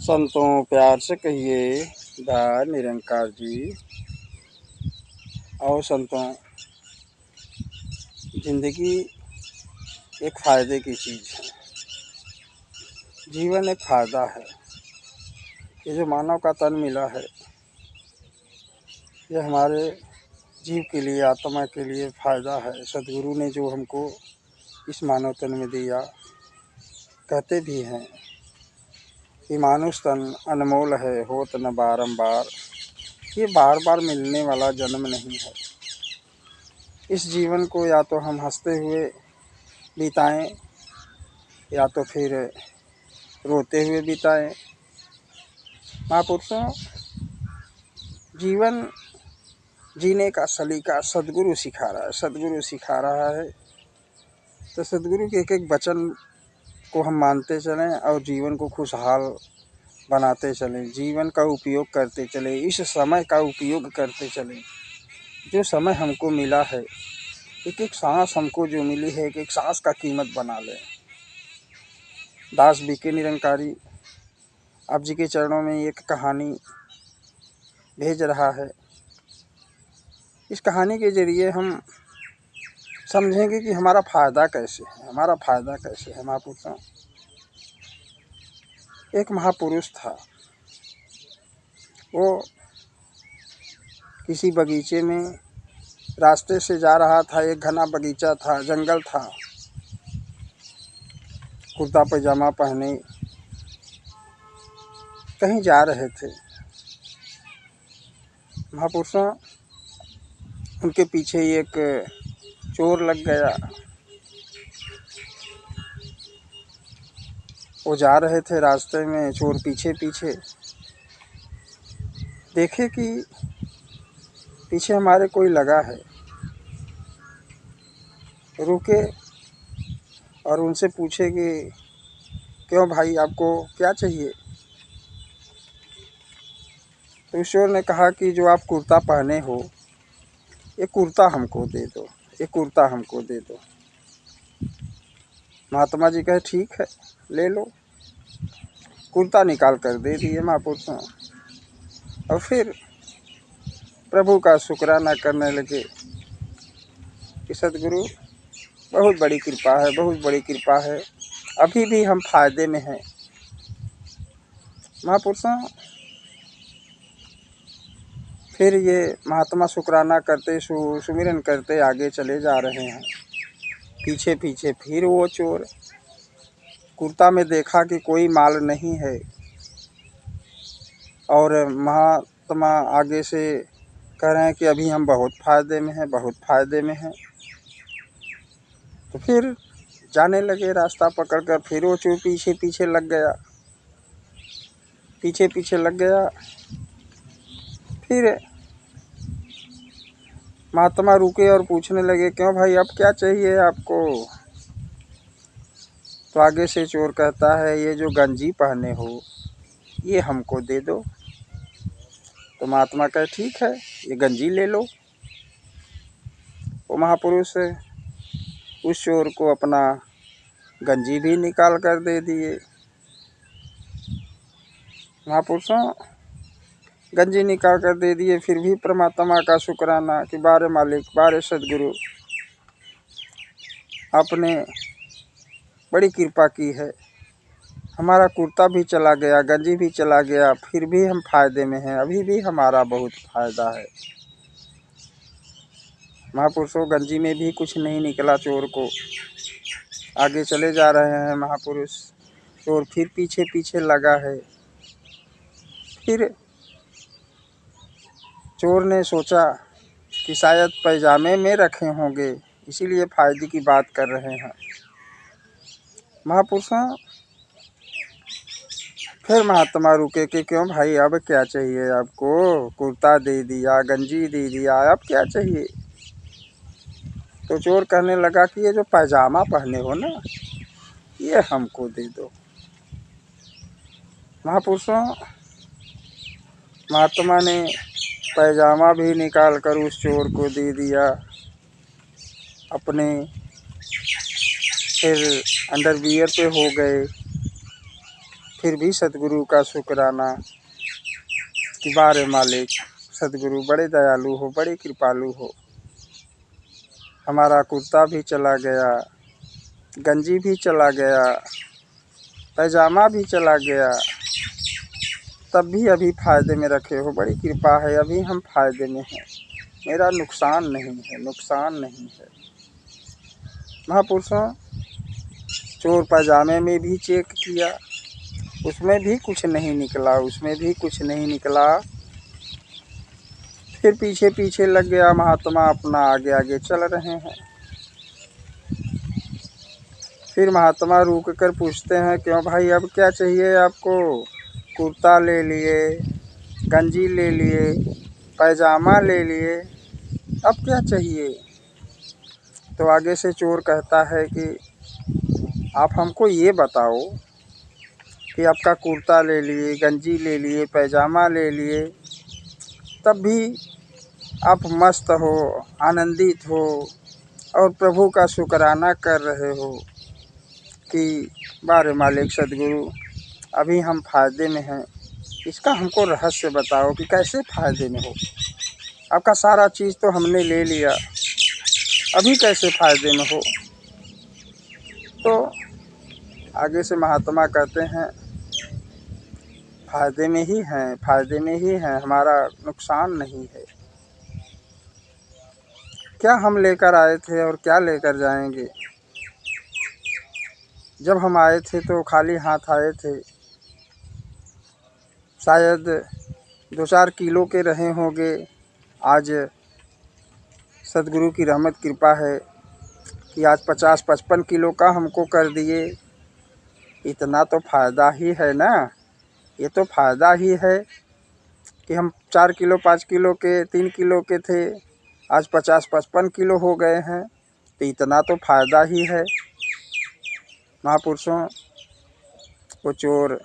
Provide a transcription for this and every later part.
संतों प्यार से कहिए दा निरंकार जी। और संतों, जिंदगी एक फ़ायदे की चीज़ है। जीवन एक फ़ायदा है। ये जो मानव का तन मिला है, ये हमारे जीव के लिए, आत्मा के लिए फ़ायदा है। सदगुरु ने जो हमको इस मानव तन में दिया, कहते भी हैं कि मानुष तन अनमोल है, होत न बारंबार। ये बार बार मिलने वाला जन्म नहीं है। इस जीवन को या तो हम हंसते हुए बिताएं, या तो फिर रोते हुए बिताएं। महापुरुषों, जीवन जीने का सलीका सदगुरु सिखा रहा है। सदगुरु सिखा रहा है तो सदगुरु के एक एक वचन को हम मानते चलें और जीवन को खुशहाल बनाते चलें। जीवन का उपयोग करते चलें, इस समय का उपयोग करते चलें। जो समय हमको मिला है, एक एक सांस हमको जो मिली है, एक एक सांस का कीमत बना लें। दास बीके निरंकारी आप जी के चरणों में एक कहानी भेज रहा है। इस कहानी के जरिए हम समझेंगे कि हमारा फ़ायदा कैसे है, हमारा फ़ायदा कैसे है। महापुरुषों, एक महापुरुष था। वो किसी बगीचे में रास्ते से जा रहा था। एक घना बगीचा था, जंगल था। कुर्ता पैजामा पहने कहीं जा रहे थे। महापुरुषों, उनके पीछे एक चोर लग गया। वो जा रहे थे रास्ते में, चोर पीछे पीछे। देखे कि पीछे हमारे कोई लगा है, रुके और उनसे पूछे कि क्यों भाई, आपको क्या चाहिए। तो उस चोर ने कहा कि जो आप कुर्ता पहने हो, ये कुर्ता हमको दे दो, ये कुर्ता हमको दे दो। महात्मा जी कहे ठीक है, ले लो। कुर्ता निकाल कर दे दिए महापुरुषों। और फिर प्रभु का शुक्राना करने लगे कि सदगुरु बहुत बड़ी कृपा है, बहुत बड़ी कृपा है, अभी भी हम फायदे में हैं। महापुरुषों, फिर ये महात्मा शुक्राना करते, सुमिरन करते आगे चले जा रहे हैं। पीछे पीछे फिर वो चोर। कुर्ता में देखा कि कोई माल नहीं है, और महात्मा आगे से कह रहे हैं कि अभी हम बहुत फ़ायदे में हैं, बहुत फ़ायदे में हैं। तो फिर जाने लगे रास्ता पकड़कर। फिर वो चोर पीछे पीछे लग गया, पीछे पीछे लग गया। फिर महात्मा रुके और पूछने लगे, क्यों भाई, अब क्या चाहिए आपको। तो आगे से चोर कहता है, ये जो गंजी पहने हो, ये हमको दे दो। तो महात्मा कहे ठीक है, ये गंजी ले लो। वो महापुरुष उस चोर को अपना गंजी भी निकाल कर दे दिए। महापुरुषों, गंजी निकाल कर दे दिए। फिर भी परमात्मा का शुक्राना कि बारे मालिक, बारे सदगुरु, आपने बड़ी कृपा की है। हमारा कुर्ता भी चला गया, गंजी भी चला गया, फिर भी हम फायदे में हैं, अभी भी हमारा बहुत फायदा है। महापुरुषों, गंजी में भी कुछ नहीं निकला चोर को। आगे चले जा रहे हैं महापुरुष, चोर फिर पीछे पीछे लगा है। फिर चोर ने सोचा कि शायद पैजामे में रखे होंगे, इसीलिए फायदे की बात कर रहे हैं। महापुरुषों, फिर महात्मा रुके कि क्यों भाई, अब क्या चाहिए आपको। कुर्ता दे दिया, गंजी दे दिया, अब क्या चाहिए। तो चोर कहने लगा कि ये जो पैजामा पहने हो ना, ये हमको दे दो। महापुरुषों, महात्मा ने पैजामा भी निकाल कर उस चोर को दे दिया। अपने फिर अंडरवियर पे हो गए। फिर भी सतगुरु का शुक्राना कि बारे मालिक सतगुरु बड़े दयालु हो, बड़े कृपालु हो। हमारा कुर्ता भी चला गया, गंजी भी चला गया, पैजामा भी चला गया, तब भी अभी फ़ायदे में रखे हो। बड़ी कृपा है, अभी हम फ़ायदे में हैं। मेरा नुकसान नहीं है, नुकसान नहीं है। महापुरुषों, चोर पैजामे में भी चेक किया, उसमें भी कुछ नहीं निकला, उसमें भी कुछ नहीं निकला। फिर पीछे पीछे लग गया महात्मा, अपना आगे आगे चल रहे हैं। फिर महात्मा रुक कर पूछते हैं, क्यों भाई अब क्या चाहिए आपको? कुर्ता ले लिए, गंजी ले लिए, पैजामा ले लिए, अब क्या चाहिए? तो आगे से चोर कहता है कि आप हमको ये बताओ कि आपका कुर्ता ले लिए, गंजी ले लिए, पैजामा ले लिए, तब भी आप मस्त हो, आनंदित हो और प्रभु का शुक्राना कर रहे हो कि बारे मालिक सदगुरु अभी हम फ़ायदे में हैं। इसका हमको रहस्य बताओ कि कैसे फ़ायदे में हो। आपका सारा चीज़ तो हमने ले लिया, अभी कैसे फ़ायदे में हो? तो आगे से महात्मा कहते हैं, फ़ायदे में ही हैं, फ़ायदे में ही हैं, हमारा नुकसान नहीं है। क्या हम लेकर आए थे और क्या लेकर जाएंगे? जब हम आए थे तो खाली हाथ आए थे, शायद 2-4 किलो के रहे होंगे। आज सदगुरु की रहमत कृपा है कि आज 50-55 किलो का हमको कर दिए। इतना तो फ़ायदा ही है ना, ये तो फ़ायदा ही है कि हम 4 किलो 5 किलो के 3 किलो के थे, आज 50-55 किलो हो गए हैं, तो इतना तो फ़ायदा ही है। महापुरुषों, वो चोर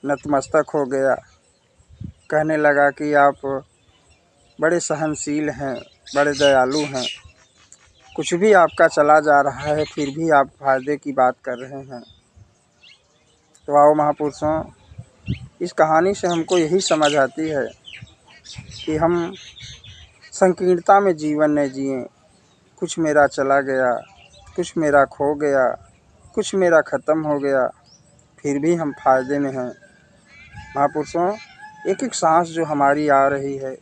नतमस्तक हो गया, कहने लगा कि आप बड़े सहनशील हैं, बड़े दयालु हैं, कुछ भी आपका चला जा रहा है फिर भी आप फ़ायदे की बात कर रहे हैं। तो आओ महापुरुषों, इस कहानी से हमको यही समझ आती है कि हम संकीर्णता में जीवन न जिएं। कुछ मेरा चला गया, कुछ मेरा खो गया, कुछ मेरा ख़त्म हो गया, फिर भी हम फ़ायदे में हैं। महापुरुषों, एक एक सांस जो हमारी आ रही है,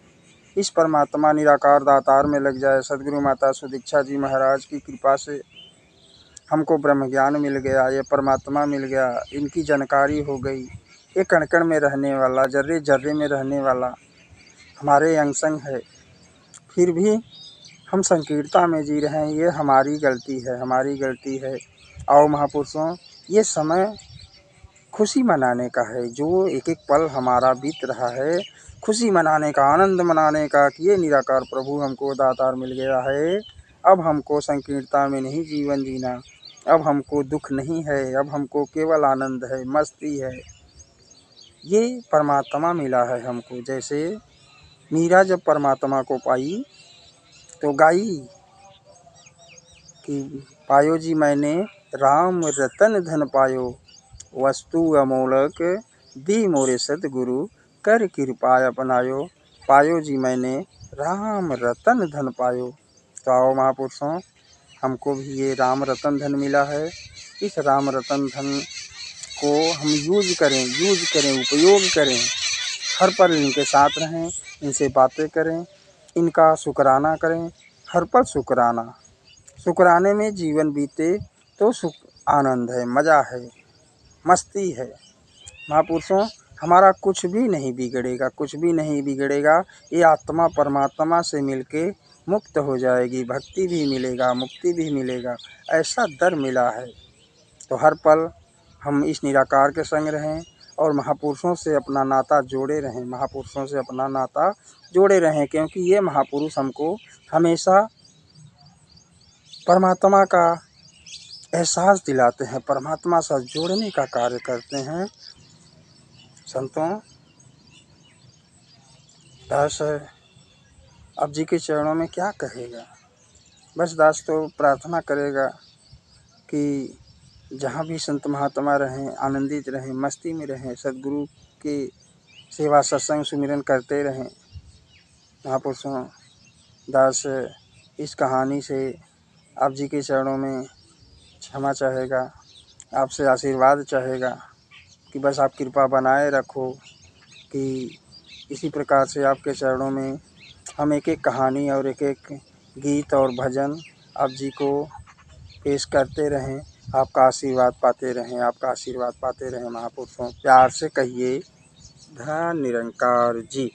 इस परमात्मा निराकार दातार में लग जाए। सदगुरु माता सुदीक्षा जी महाराज की कृपा से हमको ब्रह्म ज्ञान मिल गया, ये परमात्मा मिल गया, इनकी जानकारी हो गई। ये कण कण में रहने वाला, जर्रे जर्रे में रहने वाला हमारे अंग संग है, फिर भी हम संकीर्णता में जी रहे हैं। ये हमारी गलती है, हमारी गलती है। आओ महापुरुषों, ये समय खुशी मनाने का है। जो एक एक पल हमारा बीत रहा है, खुशी मनाने का, आनंद मनाने का कि ये निराकार प्रभु हमको दातार मिल गया है। अब हमको संकीर्णता में नहीं जीवन जीना, अब हमको दुख नहीं है, अब हमको केवल आनंद है, मस्ती है। ये परमात्मा मिला है हमको। जैसे मीरा जब परमात्मा को पाई तो गाई कि पायो जी मैंने राम रतन धन पायो, वस्तु अमोलक दी मोरे सतगुरु, कर कृपा अपनायो, पायो जी मैंने राम रतन धन पायो। तो आओ महापुरुषों, हमको भी ये राम रतन धन मिला है। इस राम रतन धन को हम यूज करें, उपयोग करें। हर पल इनके साथ रहें, इनसे बातें करें, इनका शुक्राना करें। हर पल शुक्राना, शुक्राने में जीवन बीते तो सुख आनंद है, मज़ा है, मस्ती है। महापुरुषों, हमारा कुछ भी नहीं बिगड़ेगा, कुछ भी नहीं बिगड़ेगा। ये आत्मा परमात्मा से मिलके मुक्त हो जाएगी, भक्ति भी मिलेगा, मुक्ति भी मिलेगा, ऐसा दर मिला है। तो हर पल हम इस निराकार के संग रहें और महापुरुषों से अपना नाता जोड़े रहें, महापुरुषों से अपना नाता जोड़े रहें, क्योंकि ये महापुरुष हमको हमेशा परमात्मा का एहसास दिलाते हैं, परमात्मा से जोड़ने का कार्य करते हैं। संतों, दास अब जी के चरणों में क्या कहेगा? बस दास तो प्रार्थना करेगा कि जहाँ भी संत महात्मा रहें, आनंदित रहें, मस्ती में रहें, सद्गुरु की सेवा सत्संग सुमिरन करते रहें। महापुरुषों दास इस कहानी से आप जी के चरणों में क्षमा चाहेगा, आपसे आशीर्वाद चाहेगा कि बस आप कृपा बनाए रखो कि इसी प्रकार से आपके चरणों में हम एक एक कहानी और एक एक गीत और भजन आप जी को पेश करते रहें, आपका आशीर्वाद पाते रहें, आपका आशीर्वाद पाते रहें। महापुरुषों प्यार से कहिए धन निरंकार जी।